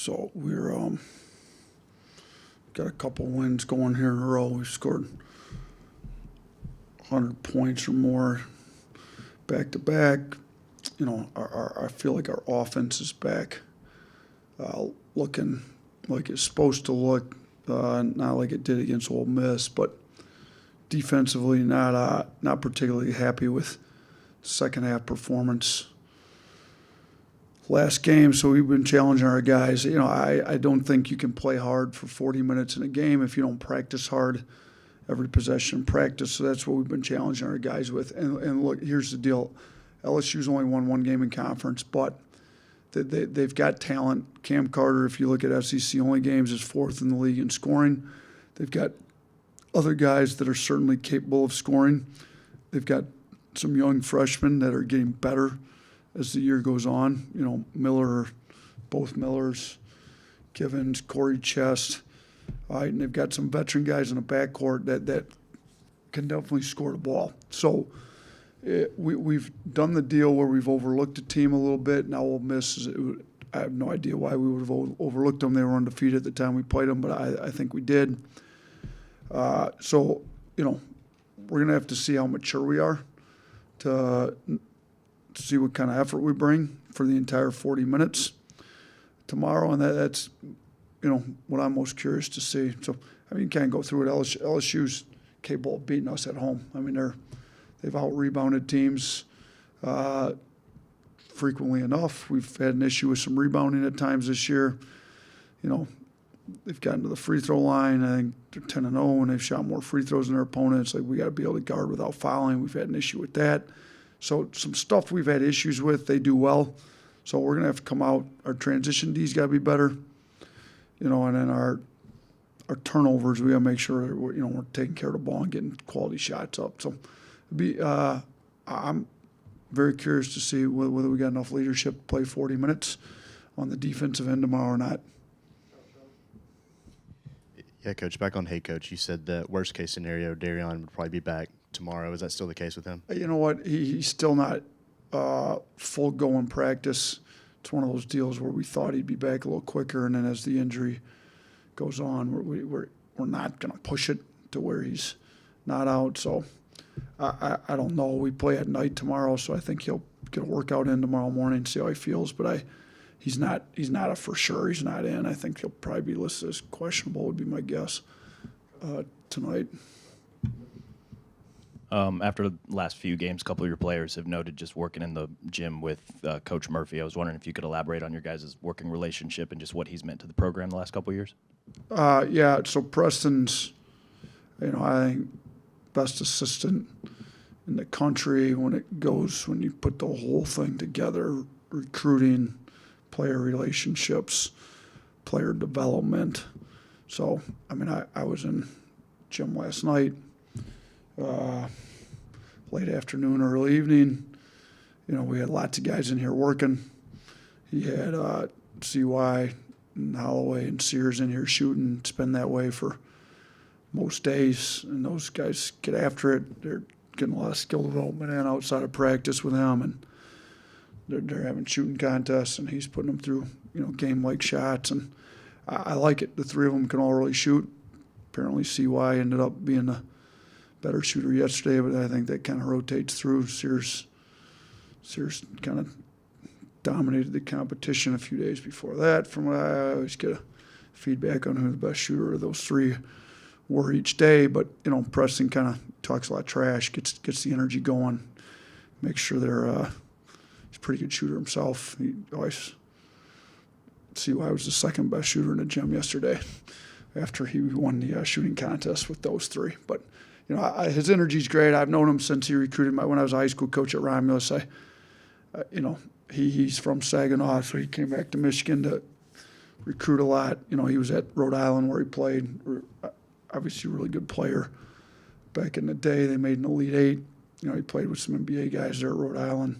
So we're got a couple wins going here in a row. We've scored 100 points or more back to back. You know, I feel like our offense is back, looking like it's supposed to look, not like it did against Ole Miss, but defensively not particularly happy with second half performance last game. So we've been challenging our guys. You know, I don't think you can play hard for 40 minutes in a game if you don't practice hard every possession practice. So that's what we've been challenging our guys with. And look, here's the deal. LSU's only won one game in conference, but they've got talent. Cam Carter, if you look at SEC only games, is fourth in the league in scoring. They've got other guys that are certainly capable of scoring. They've got some young freshmen that are getting better as the year goes on. You know, Miller, both Millers, Givens, Corey Chest. And they've got some veteran guys in the backcourt that can definitely score the ball. So we've done the deal where we've overlooked the team a little bit. Now Ole Miss, I have no idea why we would have overlooked them. They were undefeated at the time we played them, but I think we did. So, you know, we're going to have to see how mature we are to see what kind of effort we bring for the entire 40 minutes tomorrow. And that's, you know, what I'm most curious to see. So, I mean, you can't go through it. LSU's capable of beating us at home. I mean, they've out-rebounded teams frequently enough. We've had an issue with some rebounding at times this year. You know, they've gotten to the free throw line. I think they're 10-0, and they've shot more free throws than their opponents. Like, we got to be able to guard without fouling. We've had an issue with that. So some stuff we've had issues with, they do well. So we're going to have to come out. Our transition D's got to be better. You know, and then our turnovers, we got to make sure we're taking care of the ball and getting quality shots up. So I'm very curious to see whether we got enough leadership to play 40 minutes on the defensive end tomorrow or not. Yeah, Coach, back on Hey Coach, you said the worst-case scenario, Darion would probably be back tomorrow. Is that still the case with him? You know what? He's still not full go in practice. It's one of those deals where we thought he'd be back a little quicker, and then as the injury goes on, we're not going to push it to where he's not out. So I don't know. We play at night tomorrow, so I think he'll get a workout in tomorrow morning, see how he feels. But he's not a for sure. He's not in. I think he'll probably be listed as questionable would be my guess tonight. After the last few games, a couple of your players have noted just working in the gym with Coach Murphy. I was wondering if you could elaborate on your guys' working relationship and just what he's meant to the program the last couple of years. Yeah, so Preston's, I think, best assistant in the country when you put the whole thing together, recruiting, player relationships, player development. So, I mean, I was in gym last night, late afternoon, early evening. We had lots of guys in here working. He had CY and Holloway and Sears in here shooting. It's been that way for most days, and those guys get after it. They're getting a lot of skill development in outside of practice with him, and they're having shooting contests, and he's putting them through, game-like shots, and I like it. The three of them can all really shoot. Apparently CY ended up being a better shooter yesterday, but I think that kind of rotates through. Sears kind of dominated the competition a few days before that. From what I always get a feedback on who the best shooter of those three were each day, but Preston kind of talks a lot of trash, gets the energy going, makes sure he's a pretty good shooter himself. He always CY was the second best shooter in the gym yesterday after he won the shooting contest with those three. But his energy's great. I've known him since he recruited when I was a high school coach at Romulus. He's from Saginaw, so he came back to Michigan to recruit a lot. He was at Rhode Island where he played. Obviously a really good player. Back in the day, they made an Elite Eight. He played with some NBA guys there at Rhode Island.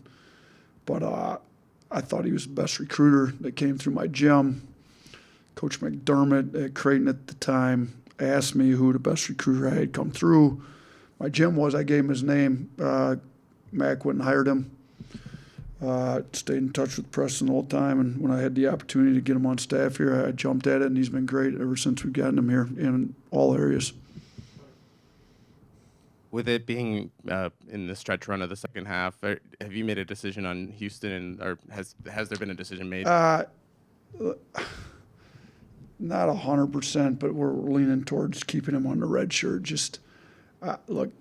But I thought he was the best recruiter that came through my gym. Coach McDermott at Creighton at the time asked me who the best recruiter I had come through my gym was. I gave him his name. Mac went and hired him. Stayed in touch with Preston the whole time, and when I had the opportunity to get him on staff here, I jumped at it, and he's been great ever since we've gotten him here in all areas. With it being in the stretch run of the second half, have you made a decision on Houston, or has there been a decision made? Not 100%, but we're leaning towards keeping him on the red shirt. Just look,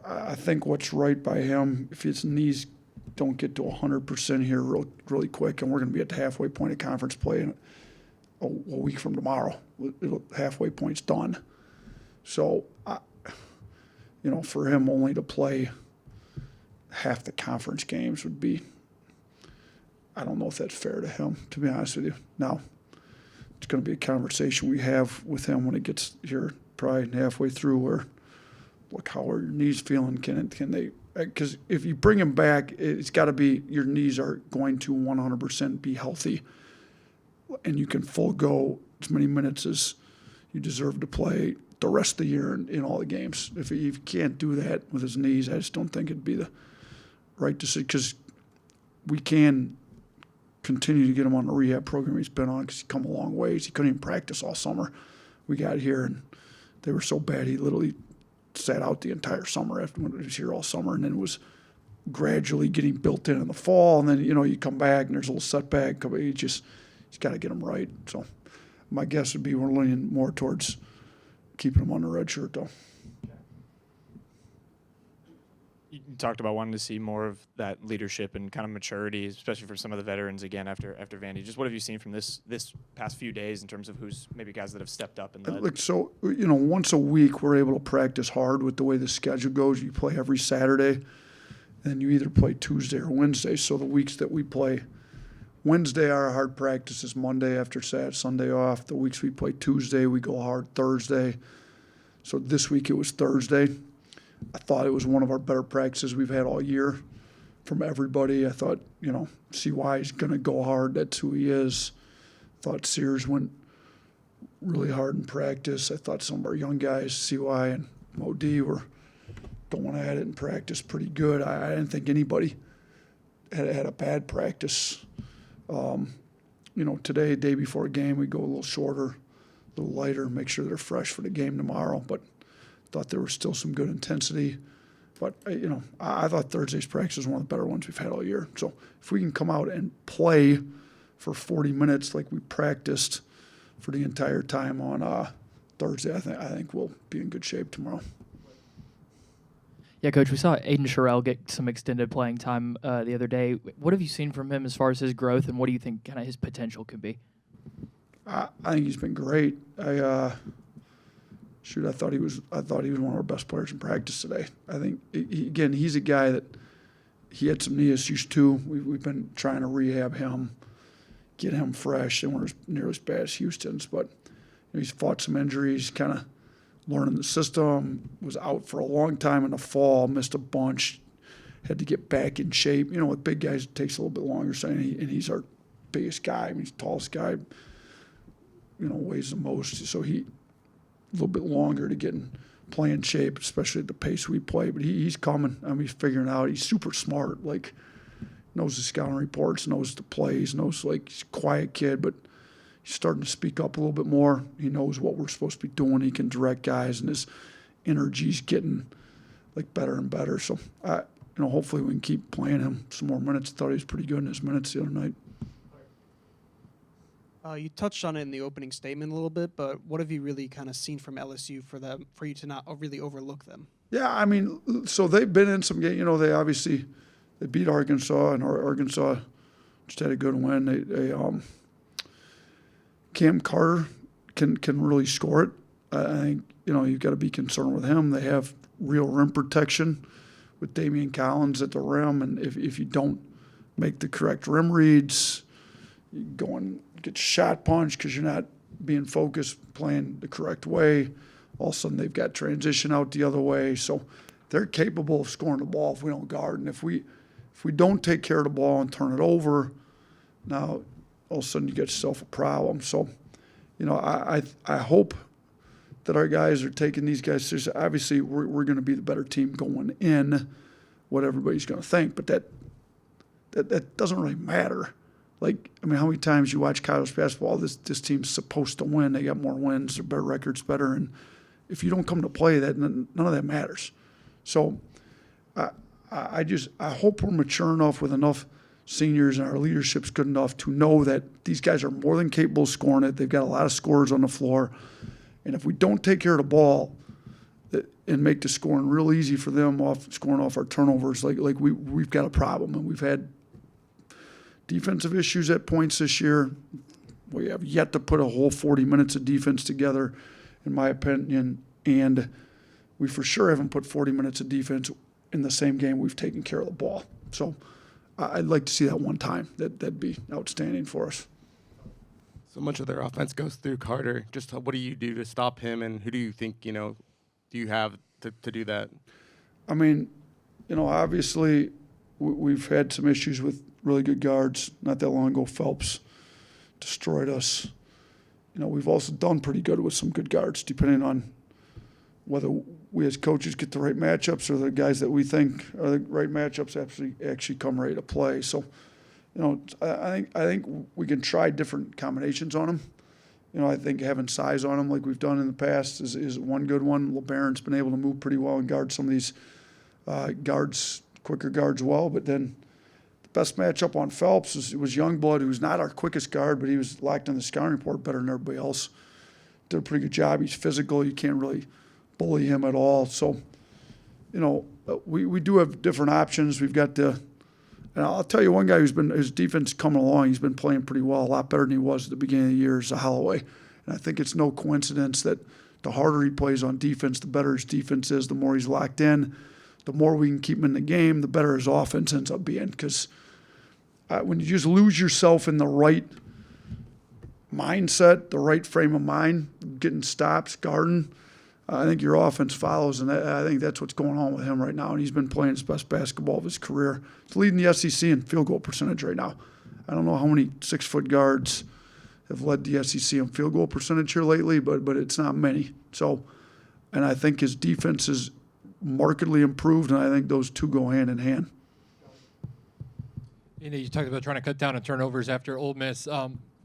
I think what's right by him, if his knees don't get to 100% here really quick, and we're going to be at the halfway point of conference play in a week from tomorrow. Halfway point's done. So, for him only to play half the conference games would be, I don't know if that's fair to him, to be honest with you. Now, it's going to be a conversation we have with him when it gets here, probably halfway through, where, look, how are your knees feeling? Can they? Because if you bring him back, it's got to be your knees are going to 100% be healthy, and you can full go as many minutes as you deserve to play the rest of the year in all the games. If he can't do that with his knees, I just don't think it'd be the right decision, because we can continue to get him on the rehab program he's been on, because he's come a long ways. He couldn't even practice all summer. We got here, and they were so bad he literally sat out the entire summer after when he was here all summer, and then was gradually getting built in the fall. And then, you come back and there's a little setback. He's got to get him right. So my guess would be we're leaning more towards keeping him on the red shirt, though. You talked about wanting to see more of that leadership and kind of maturity, especially for some of the veterans again after Vandy. Just what have you seen from this past few days in terms of who's maybe guys that have stepped up and led? Look, so, once a week we're able to practice hard with the way the schedule goes. You play every Saturday, and you either play Tuesday or Wednesday. So the weeks that we play Wednesday, our hard practice is Monday after Sunday off. The weeks we play Tuesday, we go hard Thursday. So this week it was Thursday. I thought it was one of our better practices we've had all year from everybody. I thought, CY is going to go hard. That's who he is. Thought Sears went really hard in practice. I thought some of our young guys, CY and Modi, were going at it in practice pretty good. I didn't think anybody had a bad practice. Today, day before a game, we go a little shorter, a little lighter, make sure they're fresh for the game tomorrow. But thought there was still some good intensity. But, I thought Thursday's practice was one of the better ones we've had all year. So if we can come out and play for 40 minutes like we practiced for the entire time on Thursday, I think we'll be in good shape tomorrow. Yeah, Coach, we saw Aiden Charelle get some extended playing time the other day. What have you seen from him as far as his growth, and what do you think kind of his potential could be? I think he's been great. I thought he was one of our best players in practice today. I think he's a guy that he had some knee issues too. We've been trying to rehab him, get him fresh. They weren't near as bad as Houston's, but he's fought some injuries, kind of learning the system. Was out for a long time in the fall, missed a bunch, had to get back in shape. With big guys it takes a little bit longer. So and he's our biggest guy. He's the tallest guy. Weighs the most. So he. A little bit longer to get in playing shape, especially at the pace we play. But he's coming. He's figuring out. He's super smart. Knows the scouting reports, knows the plays, knows he's a quiet kid, but he's starting to speak up a little bit more. He knows what we're supposed to be doing. He can direct guys, and his energy's getting better and better. So hopefully we can keep playing him some more minutes. Thought he was pretty good in his minutes the other night. You touched on it in the opening statement a little bit, but what have you really kind of seen from LSU for you to not really overlook them? Yeah, so they've been in some games. They beat Arkansas, and Arkansas just had a good win. They Cam Carter can really score it. I think you've got to be concerned with him. They have real rim protection with Damian Collins at the rim, and if you don't make the correct rim reads, you go and get shot punched because you're not being focused, playing the correct way. All of a sudden, they've got transition out the other way. So they're capable of scoring the ball if we don't guard. And if we don't take care of the ball and turn it over, now all of a sudden you get yourself a problem. So, I hope that our guys are taking these guys seriously. Obviously, we're going to be the better team going in, what everybody's going to think. But that that doesn't really matter. Like, I mean, how many times you watch college basketball, this team's supposed to win. They got more wins, their better records better. And if you don't come to play, that none of that matters. So I hope we're mature enough with enough seniors and our leadership's good enough to know that these guys are more than capable of scoring it. They've got a lot of scorers on the floor. And if we don't take care of the ball and make the scoring real easy for them scoring off our turnovers, like we've got a problem. And we've had defensive issues at points this year. We have yet to put a whole 40 minutes of defense together, in my opinion. And we for sure haven't put 40 minutes of defense in the same game we've taken care of the ball. So I'd like to see that one time. That'd be outstanding for us. So much of their offense goes through Carter. Just what do you do to stop him, and who do you think, do you have to do that? I mean, obviously we've had some issues with really good guards. Not that long ago, Phelps destroyed us. We've also done pretty good with some good guards, depending on whether we as coaches get the right matchups or the guys that we think are the right matchups actually come ready to play. So, I think we can try different combinations on them. I think having size on them like we've done in the past is one good one. LeBaron's been able to move pretty well and guard some of these quicker guards well. But then the best matchup on Phelps was Youngblood, who's not our quickest guard, but he was locked in the scouting report better than everybody else. Did a pretty good job. He's physical. You can't really bully him at all. So, we do have different options. We've got and I'll tell you one guy his defense coming along, he's been playing pretty well, a lot better than he was at the beginning of the year, is Holloway. And I think it's no coincidence that the harder he plays on defense, the better his defense is, the more he's locked in, the more we can keep him in the game, the better his offense ends up being. Because when you just lose yourself in the right mindset, the right frame of mind, getting stops, guarding, I think your offense follows, and I think that's what's going on with him right now. And he's been playing his best basketball of his career. He's leading the SEC in field goal percentage right now. I don't know how many 6-foot guards have led the SEC in field goal percentage here lately, but it's not many. So, and I think his defense is markedly improved, and I think those two go hand in hand. You talked about trying to cut down on turnovers after Ole Miss.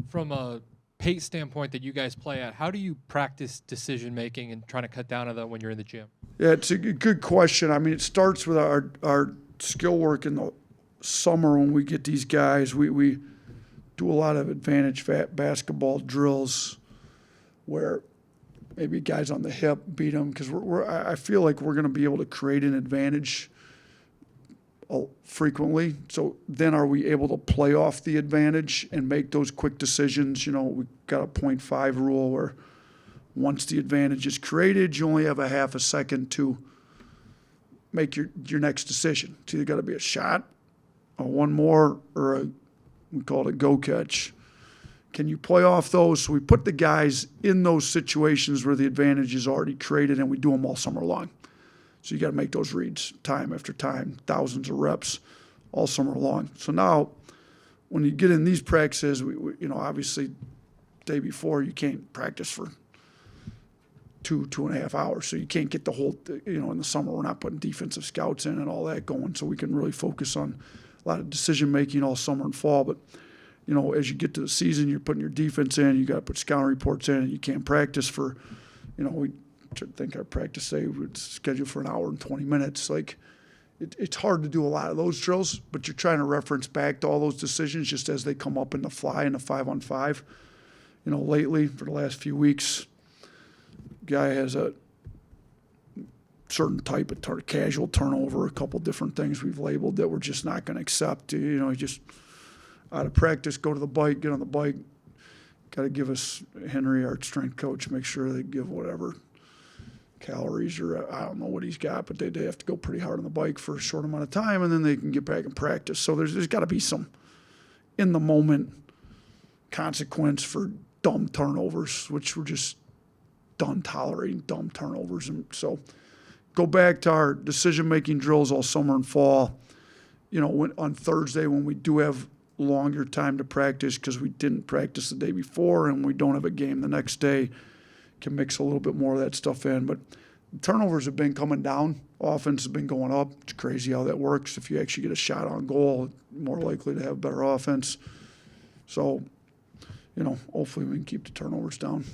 From a pace standpoint that you guys play at, how do you practice decision making and trying to cut down on that when you're in the gym? Yeah, it's a good question. I mean, it starts with our skill work in the summer when we get these guys. We do a lot of advantage basketball drills where maybe guys on the hip beat them, because I feel like we're going to be able to create an advantage frequently. So then are we able to play off the advantage and make those quick decisions? We've got a 0.5 rule where once the advantage is created, you only have a half a second to make your next decision. It's either got to be a shot, a one more, or we call it a go catch. Can you play off those? So we put the guys in those situations where the advantage is already created, and we do them all summer long. So you got to make those reads time after time, thousands of reps all summer long. So now when you get in these practices, we obviously day before you can't practice for 2.5 hours. So you can't get the whole, in the summer we're not putting defensive scouts in and all that going. So we can really focus on a lot of decision making all summer and fall. But, as you get to the season, you're putting your defense in, you got to put scouting reports in, and you can't practice for, we think our practice day would schedule for an hour and 20 minutes. Like, it's hard to do a lot of those drills, but you're trying to reference back to all those decisions just as they come up in the fly in the 5-on-5. Lately, for the last few weeks, guy has a certain type of casual turnover, a couple different things we've labeled that we're just not going to accept. He just out of practice, go to the bike, get on the bike. Got to give us Henry, our strength coach, make sure they give whatever calories or I don't know what he's got, but they have to go pretty hard on the bike for a short amount of time, and then they can get back and practice. So there's got to be some in the moment consequence for dumb turnovers, which we're just done tolerating dumb turnovers. And so go back to our decision-making drills all summer and fall. On Thursday when we do have longer time to practice because we didn't practice the day before and we don't have a game the next day, can mix a little bit more of that stuff in. But turnovers have been coming down offense has been going up. It's crazy how that works. If you actually get a shot on goal, more likely to have better offense. So, hopefully we can keep the turnovers down.